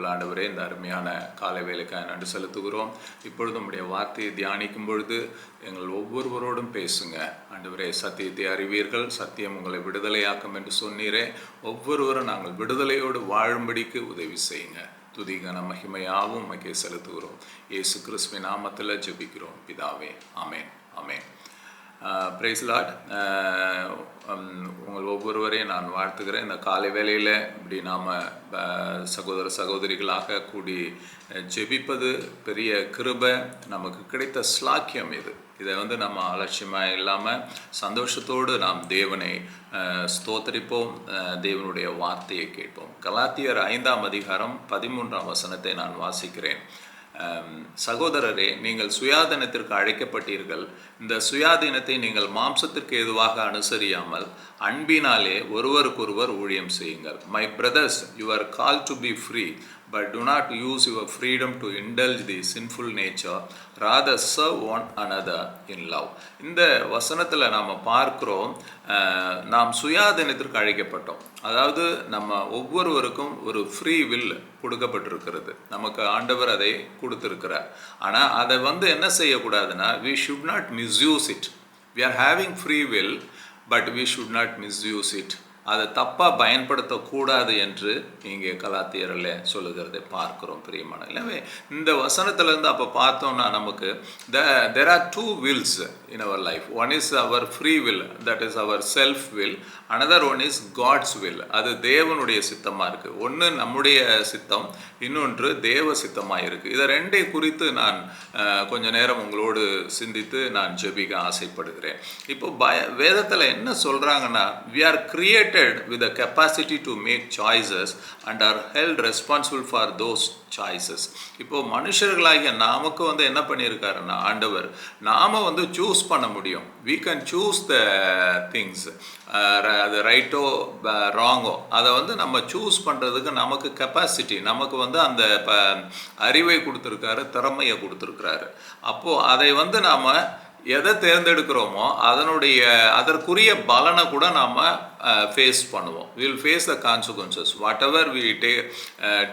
அன்புள்ள ஆண்டவரே, இந்த அருமையான காலை வேலைக்காக நன்றி செலுத்துகிறோம். இப்பொழுது நம்முடைய வார்த்தையை தியானிக்கும் பொழுது எங்கள் ஒவ்வொருவரோடும் பேசுங்க ஆண்டவரே. சத்தியத்தை அறிவீர்கள், சத்தியம் உங்களை விடுதலையாக்கும் என்று சொன்னீரே. ஒவ்வொருவரும் நாங்கள் விடுதலையோடு வாழும்படிக்கு உதவி செய்யுங்க. துதிகன மகிமையாவும் உமக்கே செலுத்துகிறோம். இயேசு கிறிஸ்துவின் நாமத்தில் ஜெபிக்கிறோம் பிதாவே, ஆமேன், ஆமேன். Price Lord. உங்கள் ஒவ்வொருவரையும் நான் வாழ்த்துக்கிறேன். இந்த காலை வேளையில் இப்படி நாம் சகோதர சகோதரிகளாக கூடி ஜெபிப்பது பெரிய கிருபை, நமக்கு கிடைத்த ஸ்லாக்கியம் இது. இதை நம்ம அலட்சியமாக இல்லாமல் சந்தோஷத்தோடு நாம் தேவனை ஸ்தோத்தரிப்போம், தேவனுடைய வார்த்தையை கேட்போம். கலாத்தியர் 5ஆம் அதிகாரம் 13ஆம் வசனத்தை நான் வாசிக்கிறேன். சகோதரரே, நீங்கள் சுயாதீனத்திற்கு அழைக்கப்பட்டீர்கள். இந்த சுயாதீனத்தை நீங்கள் மாம்சத்திற்கு ஏதுவாக அனுசரியாமல் அன்பினாலே ஒருவருக்கொருவர் ஊழியம் செய்யுங்கள். My brothers, you are called to be free, but do not use your freedom to indulge the sinful nature, rather serve one another in love. இந்த வசனத்தில் நாம் பார்க்கிறோம், நாம் சுயாதீனத்திற்கு அழைக்கப்பட்டோம். அதாவது நம்ம ஒவ்வொருவருக்கும் ஒரு ஃப்ரீ வில் கொடுக்கப்பட்டிருக்கிறது. நமக்கு ஆண்டவர் அதை கொடுத்திருக்கிறார். ஆனால் அதை என்ன செய்யக்கூடாதுன்னா, we should not misuse it. We are having free will, but we should not misuse it. அதை தப்பாக பயன்படுத்தக்கூடாது என்று இங்கே கலாத்தியரில் சொல்லுகிறதை பார்க்கிறோம் பிரியமான. எனவே இந்த வசனத்திலேருந்து அப்போ பார்த்தோம்னா நமக்கு there are two wills in our life. One is our free will, that is our self will. Another one is God's will. அது தேவனுடைய சித்தமாக இருக்குது. ஒன்று நம்முடைய சித்தம், இன்னொன்று தேவ சித்தமாக இருக்குது. இதை ரெண்டை குறித்து நான் கொஞ்ச நேரம் உங்களோடு சிந்தித்து நான் ஜெபிக்க ஆசைப்படுகிறேன். இப்போ வேதத்தில் என்ன சொல்கிறாங்கன்னா, we are created with the capacity to make choices and are held responsible for those choices. இப்போ மனுஷர்களாகிய நமக்கு என்ன பண்ணியிருக்காருன்னா ஆண்டவர், நாம் சூஸ் பண்ண முடியும். we can choose the things, அது ரைட்டோ ராங்கோ, அதை நம்ம சூஸ் பண்ணுறதுக்கு நமக்கு கெப்பாசிட்டி, நமக்கு அந்த அறிவை கொடுத்துருக்காரு, திறமையை கொடுத்துருக்கிறாரு. அப்போது அதை நாம் எதை தேர்ந்தெடுக்கிறோமோ அதற்குரிய பலனை கூட நாம் ஃபேஸ் பண்ணுவோம். Will face the consequences whatever we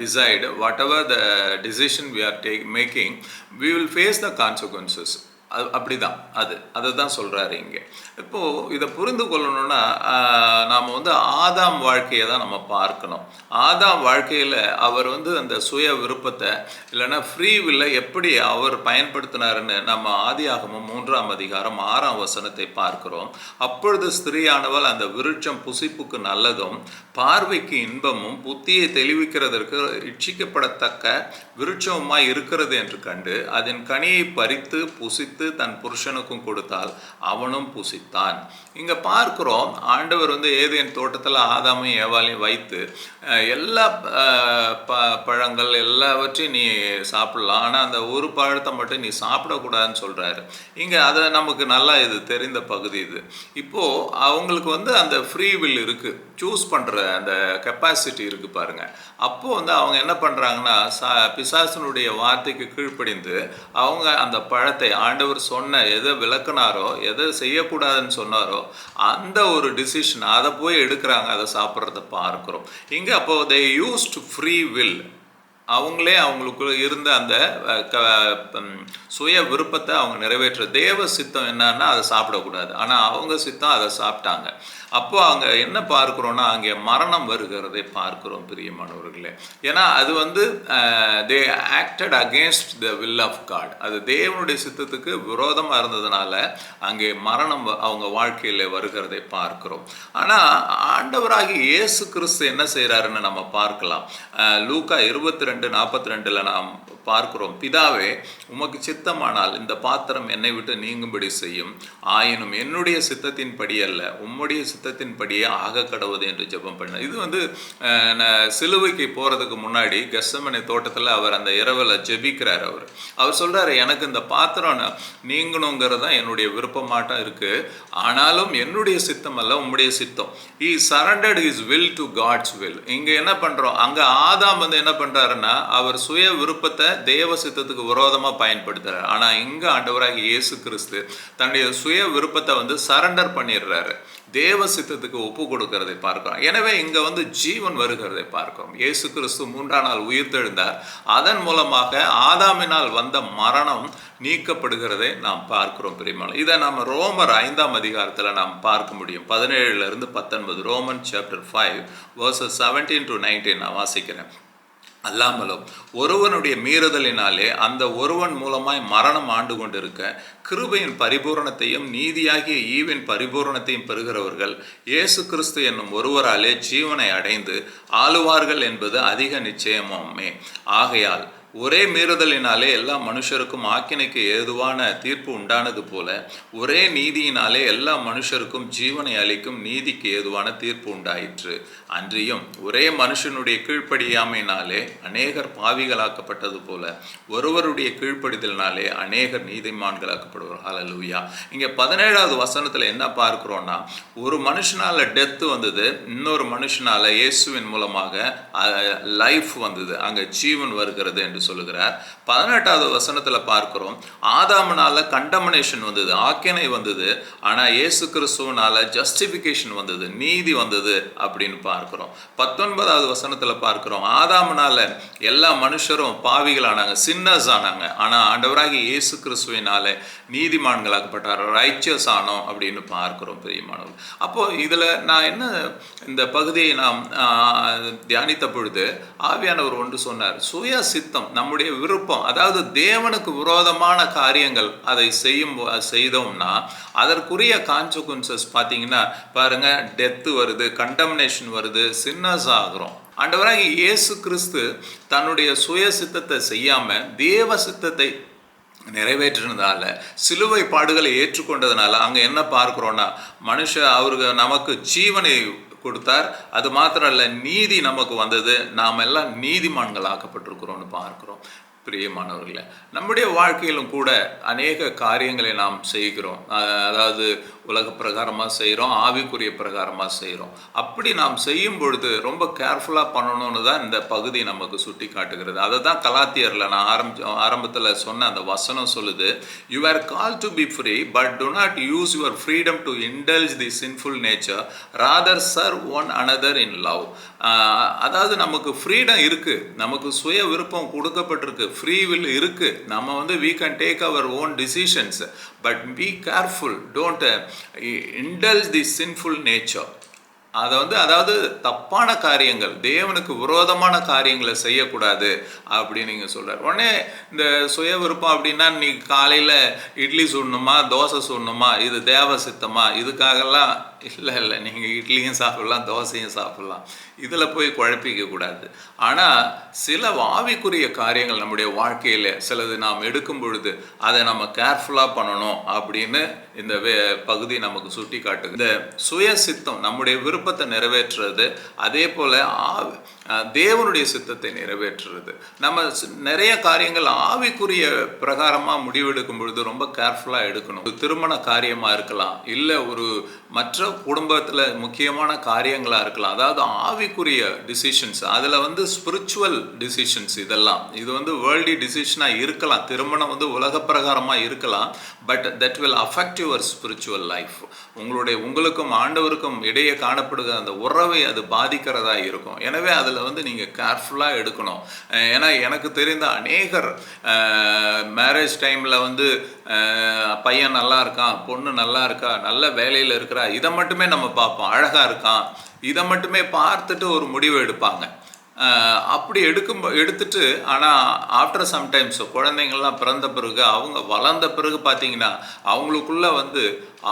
decide, whatever the decision we are making, we will face the consequences. அப்படி தான் அதை தான் சொல்கிறாரு இங்கே. இப்போது இதை புரிந்து கொள்ளணுன்னா நாம் ஆதாம் வாழ்க்கையை தான் நம்ம பார்க்கணும். ஆதாம் வாழ்க்கையில் அவர் அந்த சுய விருப்பத்தை இல்லைன்னா ஃப்ரீ வில்லை எப்படி அவர் பயன்படுத்தினாருன்னு நம்ம ஆதியாகமம் 3ஆம் அதிகாரம் 6ஆம் வசனத்தை பார்க்கிறோம். அப்பொழுது ஸ்திரீயானவள் அந்த விருட்சம் புசிப்புக்கு நல்லதும் பார்வைக்கு இன்பமும் புத்தியை தெளிவிக்கிறதற்கு இச்சிக்கப்படத்தக்க விருட்சமுமாய் இருக்கிறது என்று கண்டு அதன் கனியை பறித்து புசித்து தன் புருஷனுக்கும் கொடுத்தால் அவனும் புசித்தான். இங்கே பார்க்கிறோம், ஆண்டவர் ஏதேன் தோட்டத்தில் ஆதாமையும் ஏவாளையும் வைத்து எல்லா பழங்கள் எல்லாவற்றையும் நீ சாப்பிடலாம், ஆனால் அந்த ஒரு பழத்தை மட்டும் நீ சாப்பிடக்கூடாதுன்னு சொல்கிறாரு. இங்கே அதை நமக்கு நல்லா இது தெரிந்த பகுதி இது. இப்போது அவங்களுக்கு அந்த ஃப்ரீ வில் இருக்குது, சூஸ் பண்ணுற அந்த கெப்பாசிட்டி இருக்குது பாருங்கள். அப்போது அவங்க என்ன பண்ணுறாங்கன்னா, பிசாசனுடைய வார்த்தைக்கு கீழ்ப்படிந்து அவங்க அந்த பழத்தை ஆண்டவர் சொன்ன எதை விளக்குனாரோ, எதை செய்யக்கூடாதுன்னு சொன்னாரோ அந்த ஒரு டிசிஷன் அதை போய் எடுக்கிறாங்க, அதை சாப்பிட்றத பார்க்குறோம் இங்கே. அப்போது they used free will. அவங்களே அவங்களுக்குள்ள இருந்த அந்த சுய விருப்பத்தை அவங்க நிறைவேற்ற. தேவ சித்தம் என்னன்னா அதை சாப்பிடக்கூடாது, ஆனால் அவங்க சித்தம் அதை சாப்பிட்டாங்க. அப்போ அங்கே என்ன பார்க்குறோன்னா, அங்கே மரணம் வருகிறதை பார்க்குறோம் பிரியமானவர்களே. ஏன்னா அது they acted against the will of God. அது தேவனுடைய சித்தத்துக்கு விரோதமாக இருந்ததுனால அங்கே மரணம் அவங்க வாழ்க்கையில் வருகிறதை பார்க்குறோம். ஆனால் ஆண்டவராகி இயேசு கிறிஸ்து என்ன செய்கிறாருன்னு நம்ம பார்க்கலாம். லூக்கா 22:42 நாம் பார்க்கிறோம். பிதாவே, உமக்கு சித்தமானால் இந்த பாத்திரம் என்னை விட்டு நீங்கும்படி செய்யும், ஆயினும் என்னுடைய சித்தத்தின்படி அல்ல உம்முடைய சித்தத்தின்படியே ஆக கடவுது என்று ஜெபம் பண்ண. இது சிலுவைக்கு போகிறதுக்கு முன்னாடி கெத்செமனே தோட்டத்தில் அவர் அந்த இரவில் ஜெபிக்கிறார். அவர் சொல்கிறாரு, எனக்கு இந்த பாத்திரம் நீங்கணுங்கிறது தான் என்னுடைய விருப்பமாட்டம் இருக்குது, ஆனாலும் என்னுடைய சித்தம் அல்ல உம்முடைய சித்தம். He surrendered his will to God's will. இங்கே என்ன பண்ணுறோம், அங்கே ஆதாம் என்ன பண்ணுறாருன்னா அவர் சுய விருப்பத்தை தேவ சித்தத்துக்கு விரோதமா பயன்படுத்துறாரு. ஆனா இங்க ஆண்டவராகிய இயேசு கிறிஸ்து தன்னுடைய சுய விருப்பத்தை வந்து சரண்டர் பண்ணிடுறாரு, தேவ சித்தத்துக்கு ஒப்பு கொடுக்கிறதை பார்க்கிறோம். எனவே இங்க வந்து ஜீவன் வருகிறதை பார்க்கிறோம். இயேசு கிறிஸ்து 3ஆம் நாள் உயிர்த்தெழுந்தார். அதன் மூலமாக ஆதாமினால் வந்த மரணம் நீக்கப்படுகிறதை நாம் பார்க்கிறோம் பிரியமானவர்களே. இதை நாம் ரோமர் 5ஆம் அதிகாரத்தில் நாம் பார்க்க முடியும். 17-19 ரோமன் சாப்டர் 5 verses 17 to 19 நான் வாசிக்கிறேன். அல்லாமலும் ஒருவனுடைய மீறுதலினாலே அந்த ஒருவன் மூலமாய் மரணம் ஆண்டு கொண்டிருக்க, கிருபையின் பரிபூரணத்தையும் நீதியாகிய ஈவின் பரிபூரணத்தையும் பெறுகிறவர்கள் இயேசு கிறிஸ்து என்னும் ஒருவராலே ஜீவனை அடைந்து ஆளுவார்கள் என்பது அதிக நிச்சயமாமே. ஆகையால் ஒரே மீறுதலினாலே எல்லா மனுஷருக்கும் ஆக்கினைக்கு ஏதுவான தீர்ப்பு உண்டானது போல, ஒரே நீதியினாலே எல்லா மனுஷருக்கும் ஜீவனை அளிக்கும் நீதிக்கு ஏதுவான தீர்ப்பு உண்டாயிற்று. அன்றியும் ஒரே மனுஷனுடைய கீழ்ப்படியாமையினாலே அநேகர் பாவிகளாக்கப்பட்டது போல, ஒருவருடைய கீழ்ப்படிதலினாலே அநேகர் நீதிமான்களாக்கப்படுவார். ஹல்லேலூயா. இங்கே 17வது வசனத்தில் என்ன பார்க்கிறோம்னா, ஒரு மனுஷனால டெத்து வந்தது, இன்னொரு மனுஷனால இயேசுவின் மூலமாக லைஃப் வந்தது, அங்கே ஜீவன் வருகிறது என்று சொல்லுகிறார். 18வது வசனத்துல பார்க்கிறோம், ஆதாமனால கண்டமனேஷன் வந்தது, ஆக்கினை வந்தது, ஆனா இயேசு கிறிஸ்துவனால ஜஸ்டிபிகேஷன் வந்தது, நீதி வந்தது அப்படின்னு பார்க்கிறோம். 19வது வசனத்துல பார்க்கிறோம், ஆதாமனால எல்லா மனுஷரும் பாவிகளானாங்க, சின்னர்ஸ் ஆனாங்க, ஆனா ஆண்டவராகிய இயேசு கிறிஸ்துவினால நீதிமான்களாக்கப்பட்டார், ரைச்சஸ் ஆனோம் அப்படின்னு பார்க்கிறோம் பிரியமானவர்கள். அப்போ இதுல நான் என்ன, இந்த பகுதியை நாம் தியானித்த பொழுது ஆவியானவர் ஒன்று சொன்னார், சுய சித்தம், நம்முடைய விருப்பம், அதாவது தேவனுக்கு விரோதமான காரியங்கள் அதை செய்தோம்னா அதற்குரிய கான்சிக்வன்சஸ் பார்த்தீங்கன்னா பாருங்க, டெத்து வருது, கண்டம்னேஷன் வருது, சின்னர்ஸ் ஆகிறோம். ஆண்டவராகிய இயேசு கிறிஸ்து தன்னுடைய சுய சித்தத்தை செய்யாம தேவ சித்தத்தை நிறைவேற்றினதால, சிலுவை பாடுகளை ஏற்றுக்கொண்டதுனால அங்கே என்ன பார்க்கிறோன்னா, அவருக்கு நமக்கு ஜீவனை கொடுத்தார். அது மாத்திரம் இல்லை, நீதி நமக்கு வந்தது, நாம் எல்லாம் நீதிமான்கள் ஆக்கப்பட்டிருக்கிறோம்னு பார்க்கிறோம். பிரியமானவர்களே, நம்முடைய வாழ்க்கையிலும் கூட அநேக காரியங்களை நாம் செய்கிறோம். அதாவது உலக பிரகாரமாக செய்கிறோம், ஆவிக்குரிய பிரகாரமாக செய்கிறோம். அப்படி நாம் செய்யும் பொழுது ரொம்ப கேர்ஃபுல்லாக பண்ணணும்னு தான் இந்த பகுதி நமக்கு சுட்டி காட்டுகிறது. அதை தான் கலாத்தியரில் நான் ஆரம்பத்தில் சொன்ன அந்த வசனம் சொல்லுது, you are call to be free but to not use your freedom to indulge the sinful nature, rather serve one another in love. அதாவது நமக்கு ஃப்ரீடம் இருக்குது, நமக்கு சுய விருப்பம் கொடுக்கப்பட்டிருக்கு, ஃப்ரீ வில் இருக்கு, நம்ம வந்து we can take our own decisions, but be careful, don't indulge the sinful nature. அதை வந்து, அதாவது தப்பான காரியங்கள், தேவனுக்கு விரோதமான காரியங்களை செய்யக்கூடாது அப்படின்னு நீங்கள் சொல்கிறார். உடனே இந்த சுய விருப்பம் அப்படின்னா, நீ காலையில் இட்லி சுடணுமா தோசை சுடணுமா, இது தேவ சித்தமா, இதுக்காகலாம் இல்லை, நீங்கள் இட்லியும் சாப்பிடலாம், தோசையும் சாப்பிடலாம், இதில் போய் குழப்பிக்க கூடாது. ஆனால் சில ஆவிக்குரிய காரியங்கள் நம்முடைய வாழ்க்கையில் சிலது நாம் எடுக்கும் பொழுது அதை நம்ம கேர்ஃபுல்லாக பண்ணணும் அப்படின்னு இந்த பகுதி நமக்கு சுட்டி காட்டுது. இந்த சுய சித்தம் நம்முடைய விருப்பத்தை நிறைவேற்றுறது, அதே போல் தேவனுடைய சித்தத்தை நிறைவேற்றுறது. நம்ம நிறைய காரியங்கள் ஆவிக்குரிய பிரகாரமாக முடிவெடுக்கும் பொழுது ரொம்ப கேர்ஃபுல்லாக எடுக்கணும். ஒரு திருமண காரியமாக இருக்கலாம், இல்லை ஒரு மற்ற குடும்பத்தில் முக்கியமான காரியங்களாக இருக்கலாம், அதாவது ஆவிக்குரிய டிசிஷன்ஸ், அதில் வந்து ஸ்பிரிச்சுவல் டிசிஷன்ஸ், இதெல்லாம் இது வந்து வேர்ல்டி டிசிஷனாக இருக்கலாம், திருமணம் வந்து உலக பிரகாரமாக இருக்கலாம், but that will affect your spiritual life. உங்களுக்கும் ஆண்டவருக்கும் இடையே காணப்படுகிற அந்த உறவை அது பாதிக்கிறதா இருக்கும். எனவே அதில் வந்து நீங்கள் கேர்ஃபுல்லாக எடுக்கணும். ஏன்னா எனக்கு தெரிந்த அநேகர் மேரேஜ் டைமில் வந்து பையன் நல்லா இருக்கான், பொண்ணு நல்லா இருக்கா, நல்ல வேலையில் இருக்கிறா, இதை மட்டுமே நம்ம பார்ப்போம், அழகாக இருக்கான், இதை மட்டுமே பார்த்துட்டு ஒரு முடிவு எடுப்பாங்க. அப்படி எடுத்துட்டு ஆனால் ஆஃப்டர் சம்டைம்ஸ் குழந்தைங்கள்லாம் பிறந்த பிறகு, அவங்க வளர்ந்த பிறகு பார்த்தீங்கன்னா அவங்களுக்குள்ள வந்து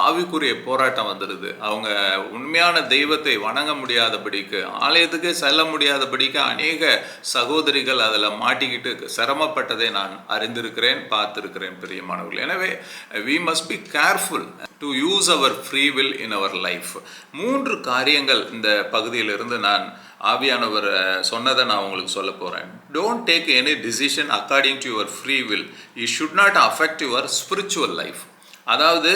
ஆவிக்குரிய போராட்டம் வந்துடுது. அவங்க உண்மையான தெய்வத்தை வணங்க முடியாதபடிக்கு, ஆலயத்துக்கு செல்ல முடியாதபடிக்கு அநேக சகோதரிகள் அதில் மாட்டிக்கிட்டு சிரமப்பட்டதை நான் அறிந்திருக்கிறேன், பார்த்துருக்கிறேன் பிரியமானவர்கள். எனவே we must be careful to use our free will in our life. 3 காரியங்கள் இந்த பகுதியிலிருந்து நான் ஆவியானவர் சொன்னதை நான் உங்களுக்கு சொல்ல போகிறேன். Don't take any decision according to your free will, it should not affect your spiritual life. அதாவது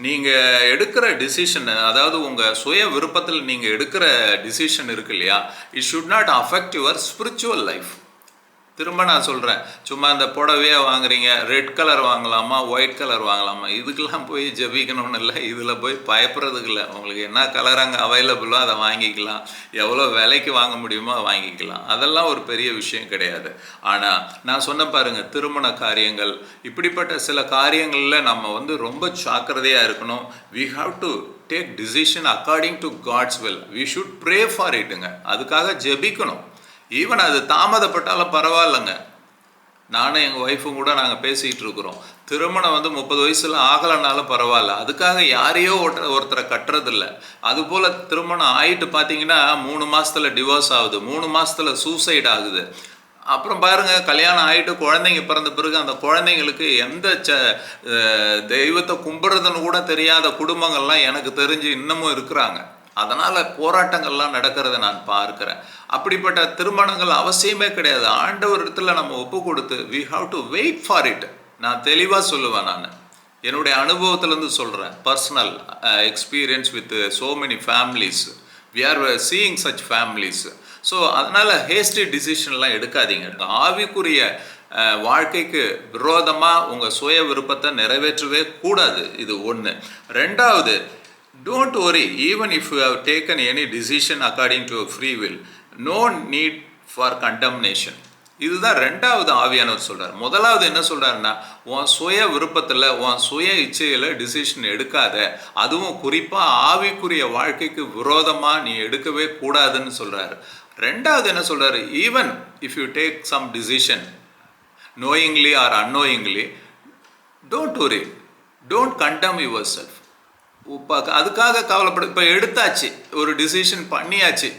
நீங்கள் எடுக்கிற டிசிஷன், அதாவது உங்கள் சுய விருப்பத்தில் நீங்கள் எடுக்கிற டிசிஷன் இருக்கு இல்லையா, it should not affect your spiritual life. திரும்ப நான் சொல்கிறேன், சும்மா இந்த புடவையே வாங்குறீங்க, ரெட் கலர் வாங்கலாமா, ஒயிட் கலர் வாங்கலாமா, இதுக்கெல்லாம் போய் ஜெபிக்கணும்னு இல்லை, இதில் போய் பயப்படுறதுக்கு இல்லை. உங்களுக்கு என்ன கலர் அங்கே அவைலபிளோ அதை வாங்கிக்கலாம், எவ்வளோ விலைக்கு வாங்க முடியுமோ அதை வாங்கிக்கலாம். அதெல்லாம் ஒரு பெரிய விஷயம் கிடையாது. ஆனால் நான் சொன்ன பாருங்கள், திருமண காரியங்கள் இப்படிப்பட்ட சில காரியங்களில் நம்ம வந்து ரொம்ப ஜாக்கிரதையாக இருக்கணும். we have to take decision according to God's will. we should pray for itங்க. அதுக்காக ஜெபிக்கணும். ஈவன் அது தாமதப்பட்டாலும் பரவாயில்லைங்க. நானும் எங்கள் ஒய்ஃபும் கூட நாங்கள் பேசிகிட்டு இருக்கிறோம். திருமணம் வந்து 30 வயசில் ஆகலைனாலும் பரவாயில்ல, அதுக்காக யாரையோ ஒருத்தரை கட்டுறதில்ல. அதுபோல் திருமணம் ஆகிட்டு பார்த்தீங்கன்னா 3 மாதத்தில் டிவோர்ஸ் ஆகுது, 3 மாதத்தில் சூசைட் ஆகுது. அப்புறம் பாருங்கள், கல்யாணம் ஆகிட்டு குழந்தைங்க பிறந்த பிறகு அந்த குழந்தைங்களுக்கு எந்த தெய்வத்தை கும்பிட்றதுன்னு கூட தெரியாத குடும்பங்கள்லாம் எனக்கு தெரிஞ்சு இன்னமும் இருக்கிறாங்க. அதனால் போராட்டங்கள்லாம் நடக்கிறத நான் பார்க்குறேன். அப்படிப்பட்ட திருமணங்கள் அவசியமே கிடையாது. ஆண்டவர் இடத்துல நம்ம ஒப்பு கொடுத்து we have to wait for it. நான் தெளிவாக சொல்லுவேன். நான் என்னுடைய அனுபவத்திலேருந்து சொல்கிறேன். Personal experience with so many families. we are seeing such families. So அதனால் ஹேஸ்டி டிசிஷன்லாம் எடுக்காதீங்க. ஆவிக்குரிய வாழ்க்கைக்கு விரோதமாக உங்கள் சுய விருப்பத்தை நிறைவேற்றவே கூடாது. இது ஒன்று. ரெண்டாவது, don't worry, even if you have taken any decision according to your free will, no need for condemnation. இதுதான் ரெண்டாவது ஆவியானவர் சொல்கிறார். முதலாவது என்ன சொல்கிறாருன்னா, உன் சுய விருப்பத்தில் உன் சுய இச்சையில் டிசிஷன் எடுக்காத. அதுவும் குறிப்பாக ஆவிக்குரிய வாழ்க்கைக்கு விரோதமாக நீ எடுக்கவே கூடாதுன்னு சொல்கிறாரு. ரெண்டாவது என்ன சொல்கிறாரு, even if you take some decision knowingly or unknowingly, don't worry, don't condemn yourself. அதுக்காக கவலைப்பட. இப்போ எடுத்தாச்சு, ஒரு டிசிஷன் பண்ணியாச்சு,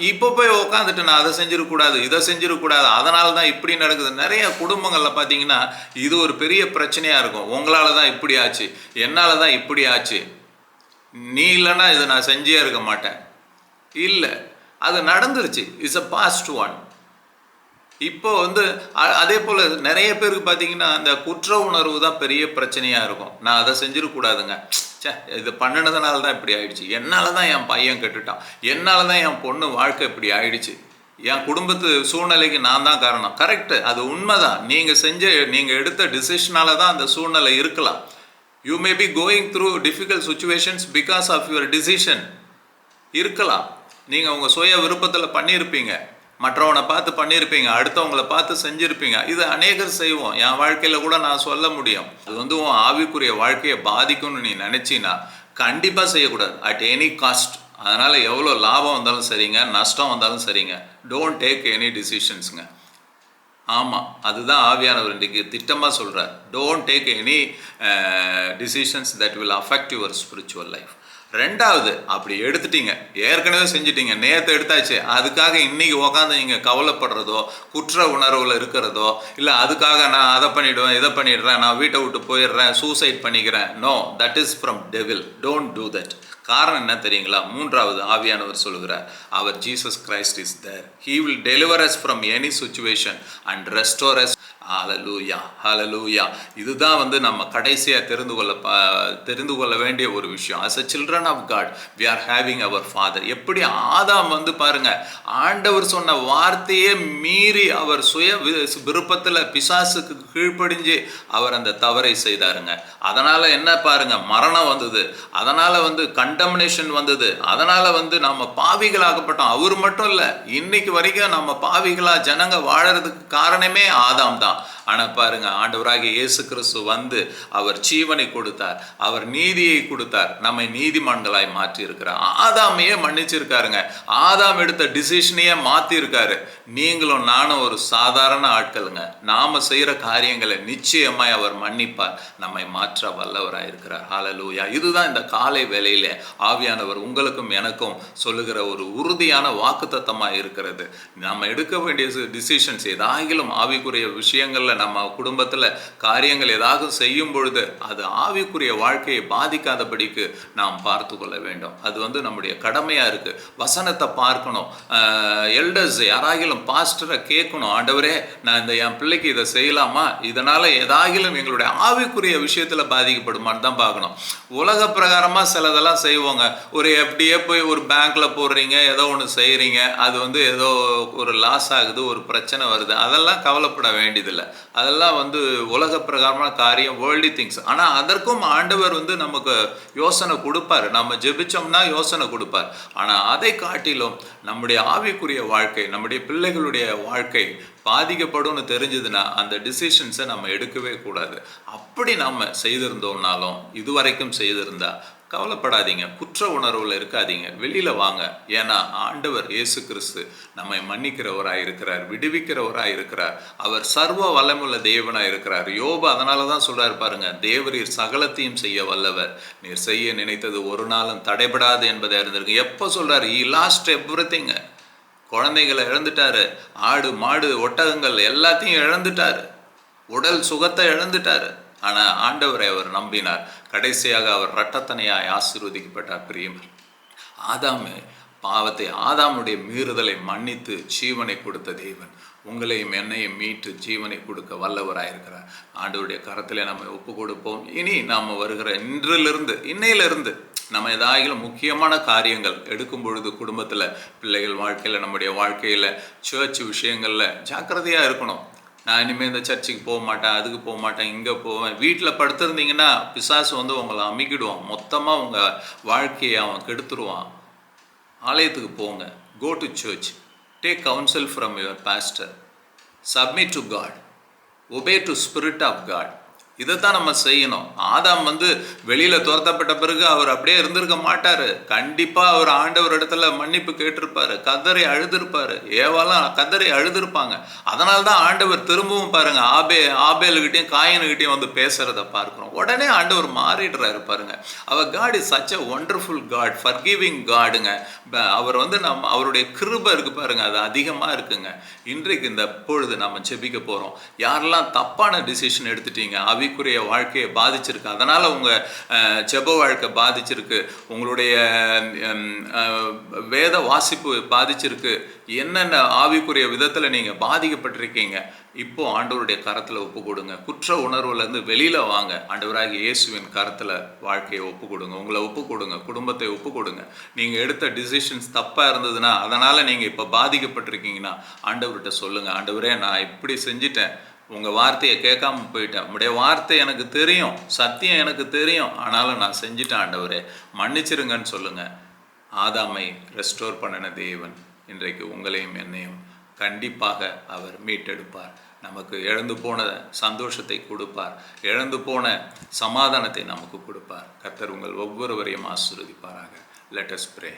இப்போ போய் உக்காந்துட்டு நான் அதை செஞ்சிடக்கூடாது, இதை செஞ்சிடக்கூடாது, அதனால தான் இப்படி நடக்குது. நிறைய குடும்பங்களில் பார்த்தீங்கன்னா இது ஒரு பெரிய பிரச்சனையாக இருக்கும். உங்களால் தான் இப்படி ஆச்சு, என்னால் தான் இப்படி ஆச்சு, நீ இல்லைன்னா இதை நான் செஞ்சே இருக்க மாட்டேன். இல்லை, அது நடந்துருச்சு, இட்ஸ் அ பாஸ்ட் ஒன். இப்போ வந்து அதே போல் நிறைய பேருக்கு பார்த்தீங்கன்னா அந்த குற்ற உணர்வு தான் பெரிய பிரச்சனையாக இருக்கும். நான் அதை செஞ்சிடக்கூடாதுங்க, இது பண்ணினதுனால தான் இப்படி ஆயிடுச்சு, என்னால் தான் என் பையன் கெட்டுட்டான், என்னால் தான் என் பொண்ணு வாழ்க்கை இப்படி ஆயிடுச்சு, என் குடும்பத்து சூழ்நிலைக்கு நான் தான் காரணம். கரெக்டு, அது உண்மைதான். நீங்கள் எடுத்த டிசிஷனால தான் அந்த சூழ்நிலை இருக்கலாம். You may be going through difficult situations because of your decision இருக்கலாம். நீங்கள் உங்கள் சுய விருப்பத்தில் பண்ணியிருப்பீங்க, மற்றவனை பார்த்து பண்ணியிருப்பீங்க, அடுத்தவங்களை பார்த்து செஞ்சுருப்பீங்க. இது அநேகர் செய்வோம். என் வாழ்க்கையில் கூட நான் சொல்ல முடியும். அது வந்து உன் ஆவிக்குரிய வாழ்க்கையை பாதிக்கும்னு நீ நினச்சின்னா கண்டிப்பாக செய்யக்கூடாது, அட் எனி காஸ்ட். அதனால் எவ்வளோ லாபம் வந்தாலும் சரிங்க, நஷ்டம் வந்தாலும் சரிங்க, டோன்ட் டேக் எனி டிசிஷன்ஸுங்க. ஆமாம், அதுதான் ஆவியானவர் இன்றைக்கு திட்டமாக சொல்கிறார். Don't take any decisions that will affect your spiritual life. ரெண்டாவது, அப்படி எடுத்துட்டீங்க, ஏற்கனவே செஞ்சுட்டீங்க, நேற்று எடுத்தாச்சு, அதுக்காக இன்றைக்கி உக்காந்து நீங்கள் கவலைப்படுறதோ குற்ற உணர்வில் இருக்கிறதோ, இல்லை அதுக்காக நான் அதை பண்ணிவிடுவேன், இதை பண்ணிடுறேன், நான் வீட்டை விட்டு போயிடுறேன், சூசைட் பண்ணிக்கிறேன், no, that is from devil. Don't do that. காரணம் என்ன தெரியுங்களா? மூன்றாவது ஆவியானவர் சொல்லுகிறார், அவர் Jesus Christ is there. He will deliver us from any situation and restore us. Hallelujah, hallelujah. இதுதான் வந்து நம்ம கடைசியாக தெரிந்து கொள்ள வேண்டிய ஒரு விஷயம். as a children of God we are having our father. எப்படி ஆதாம் வந்து பாருங்க, ஆண்டவர் சொன்ன வார்த்தையே மீறி அவர் சுய விருப்பத்தில் பிசாசுக்கு கீழ்ப்படிஞ்சு அவர் அந்த தவறை செய்தாருங்க. அதனால் என்ன பாருங்க, மரணம் வந்தது, அதனால் வந்து கண்டம்னேஷன் வந்தது, அதனால் வந்து நம்ம பாவிகளாகப்பட்டோம். அவர் மட்டும் இல்லை, இன்னைக்கு வரைக்கும் நம்ம பாவிகளாக ஜனங்க வாழறதுக்கு காரணமே ஆதாம் தான். ஆனால் பாருங்க, ஆண்டவராகிய இயேசு கிறிஸ்து வந்து அவர் ஜீவனை கொடுத்தார், அவர் நீதியை கொடுத்தார், நம்மை நீதிமான்களாய் மாற்றி இருக்கிறார். ஆதாமையே மன்னிச்சிருக்காருங்க, ஆதாம் எடுத்த டிசிஷனையே மாற்றி இருக்காரு. நீங்களும் நானும் ஒரு சாதாரண ஆட்களுங்க, நாம செய்கிற காரியங்களை நிச்சயமாய் அவர் மன்னிப்பார், நம்மை மாற்ற வல்லவராக இருக்கிறார். ஹல்லேலூயா. இதுதான் இந்த காலை வேளையிலே ஆவியானவர் உங்களுக்கும் எனக்கும் சொல்லுகிற ஒரு உறுதியான வாக்குத்தத்தமாக இருக்கிறது. நம்ம எடுக்க வேண்டிய டிசிஷன்ஸ் ஏதாகிலும் ஆவிக்குரிய விஷயங்கள்ல நம்ம குடும்பத்தில் காரியங்கள் ஏதாவது செய்யும் பொழுது அது ஆவிக்குரிய வாழ்க்கையை பாதிக்காதபடிக்கு நாம் பார்த்து கொள்ள வேண்டும். அது நம்முடைய கடமையாக இருக்குது. வசனத்தை பார்க்கணும். எல்டர்ஸ் யாராகிலும் பாஸ்டரை கேட்கணும், ஆண்டவரே நான் என் பிள்ளைக்கு இதை செய்யலாமா, இதனால் ஏதாகிலும் எங்களுடைய ஆவிக்குரிய விஷயத்தில் பாதிக்கப்படுமான்னு தான் பார்க்கணும். உலக பிரகாரமாக சிலதெல்லாம் செய்வோங்க. ஒரு எப்படியே போய் ஒரு பேங்க்கில் போடுறீங்க, ஏதோ ஒன்று செய்கிறீங்க, அது ஏதோ ஒரு லாஸ் ஆகுது, ஒரு பிரச்சனை வருது, அதெல்லாம் கவலைப்பட வேண்டியதில்லை. அதெல்லாம் உலக பிரகாரமான காரியம், வேர்ல்டி திங்ஸ். ஆனால் அதற்கும் ஆண்டவர் நமக்கு யோசனை கொடுப்பார். நம்ம ஜெபிச்சோம்னா யோசனை கொடுப்பார். ஆனால் அதை காட்டிலும் நம்முடைய ஆவிக்குரிய வாழ்க்கை, நம்முடைய பிள்ளைகளுடைய வாழ்க்கை பாதிக்கப்படும் தெரிஞ்சதுன்னா அந்த டிசிஷன்ஸை நம்ம எடுக்கவே கூடாது. அப்படி நம்ம செய்திருந்தோம்னாலும், இதுவரைக்கும் செய்திருந்தா கவலைப்படாதீங்க, குற்ற உணர்வில் இருக்காதீங்க, வெளியில் வாங்க. ஏன்னா ஆண்டவர் இயேசு கிறிஸ்து நம்மை மன்னிக்கிறவராக இருக்கிறார், விடுவிக்கிறவராக இருக்கிறார். அவர் சர்வ வல்லமுள்ள தேவனாக இருக்கிறார். யோபு அதனால தான் சொல்கிறார் பாருங்க, தேவரீர் சகலத்தையும் செய்ய வல்லவர், நீர் செய்ய நினைத்தது ஒரு நாளும் தடைபடாது என்பதை அறிந்திருக்கு. எப்போ சொல்கிறார்? ஈ லாஸ்ட் எவ்ரிதிங். குழந்தைகளை இழந்துட்டாரு, ஆடு மாடு ஒட்டகங்கள் எல்லாத்தையும் இழந்துட்டாரு, உடல் சுகத்தை இழந்துட்டாரு. ஆனால் ஆண்டவரை அவர் நம்பினார். கடைசியாக அவர் இரட்டத்தனையாய் ஆசீர்வதிக்கப்பட்டார். பிரியமர், ஆதாமுடைய மீறுதலை மன்னித்து ஜீவனை கொடுத்த தேவன் உங்களையும் என்னையும் மீட்டு ஜீவனை கொடுக்க வல்லவராயிருக்கிறார். ஆண்டவருடைய கரத்தில் நம்ம ஒப்பு கொடுப்போம். இனி நாம் வருகிற இன்னையிலிருந்து நம்ம ஏதாயிலும் முக்கியமான காரியங்கள் எடுக்கும் பொழுது குடும்பத்தில், பிள்ளைகள் வாழ்க்கையில், நம்முடைய வாழ்க்கையில், சர்ச் விஷயங்களில் ஜாக்கிரதையாக இருக்கணும். நான் இனிமேல் இந்த சர்ச்சுக்கு போக மாட்டேன், அதுக்கு போக மாட்டேன், இங்கே போவேன். வீட்டில் படுத்திருந்தீங்கன்னா பிசாசு உங்களை அமிக்கிடுவான், மொத்தமாக உங்கள் வாழ்க்கையை அவன் கெடுத்துருவான். ஆலயத்துக்கு போங்க. Go to church. Take counsel from your pastor. Submit to God. Obey to spirit of God. இதைத்தான் நம்ம செய்யணும். ஆதாம் வெளியில் துரத்தப்பட்ட பிறகு அவர் அப்படியே இருந்திருக்க மாட்டார். கண்டிப்பாக அவர் ஆண்டவர் இடத்துல மன்னிப்பு கேட்டிருப்பார், கதறி அழுதுருப்பார். ஏவாலாம் கதறி அழுதுருப்பாங்க. அதனால தான் ஆண்டவர் திரும்பவும் பாருங்க ஆபேலுக்கிட்டையும் காயினுக்கிட்டையும் பேசுகிறத பார்க்குறோம். உடனே ஆண்டவர் மாறிடுறாரு பாருங்க. அவர் God is such a wonderful God, forgiving காடுங்க. அவர் நம்ம அவருடைய கிருபை இருக்கு பாருங்க, அது அதிகமாக இருக்குங்க. இன்றைக்கு இந்த பொழுது நம்ம ஜெபிக்க போகிறோம். யாரெல்லாம் தப்பான டிசிஷன் எடுத்துட்டீங்க, ஆவிக்குரிய வாழ்க்கையை பாதிச்சிருக்கு, அதனால் உங்கள் ஜெப வாழ்க்கை பாதிச்சிருக்கு, உங்களுடைய வேத வாசிப்பு பாதிச்சிருக்கு, என்னென்ன ஆவிக்குரிய விதத்தில் நீங்கள் பாதிக்கப்பட்டிருக்கீங்க, இப்போ ஆண்டவருடைய கரத்தில் ஒப்பு கொடுங்க. குற்ற உணர்வுலேருந்து வெளியில் வாங்க. ஆண்டவராகிய இயேசுவின் கரத்தில் வாழ்க்கையை ஒப்பு கொடுங்க, உங்களை ஒப்பு கொடுங்க, குடும்பத்தை ஒப்பு கொடுங்க. நீங்கள் எடுத்த டிசிஷன்ஸ் தப்பாக இருந்ததுன்னா, அதனால் நீங்கள் இப்போ பாதிக்கப்பட்டிருக்கீங்கன்னா ஆண்டவர்கிட்ட சொல்லுங்கள். ஆண்டவரே, நான் இப்படி செஞ்சிட்டேன், உங்கள் வார்த்தையை கேட்காம போயிட்டேன், உங்களுடைய வார்த்தை எனக்கு தெரியும், சத்தியம் எனக்கு தெரியும், ஆனாலும் நான் செஞ்சிட்டேன், ஆண்டவரே மன்னிச்சிருங்கன்னு சொல்லுங்கள். ஆதாமை ரெஸ்டோர் பண்ணின தேவன் இன்றைக்கு உங்களையும் என்னையும் கண்டிப்பாக அவர் மீட்டெடுப்பார். நமக்கு இழந்து போன சந்தோஷத்தை கொடுப்பார், இழந்து போன சமாதானத்தை நமக்கு கொடுப்பார். கர்த்தர் உங்கள் ஒவ்வொருவரையும் ஆசீர்வதிப்பாராக. Let us pray.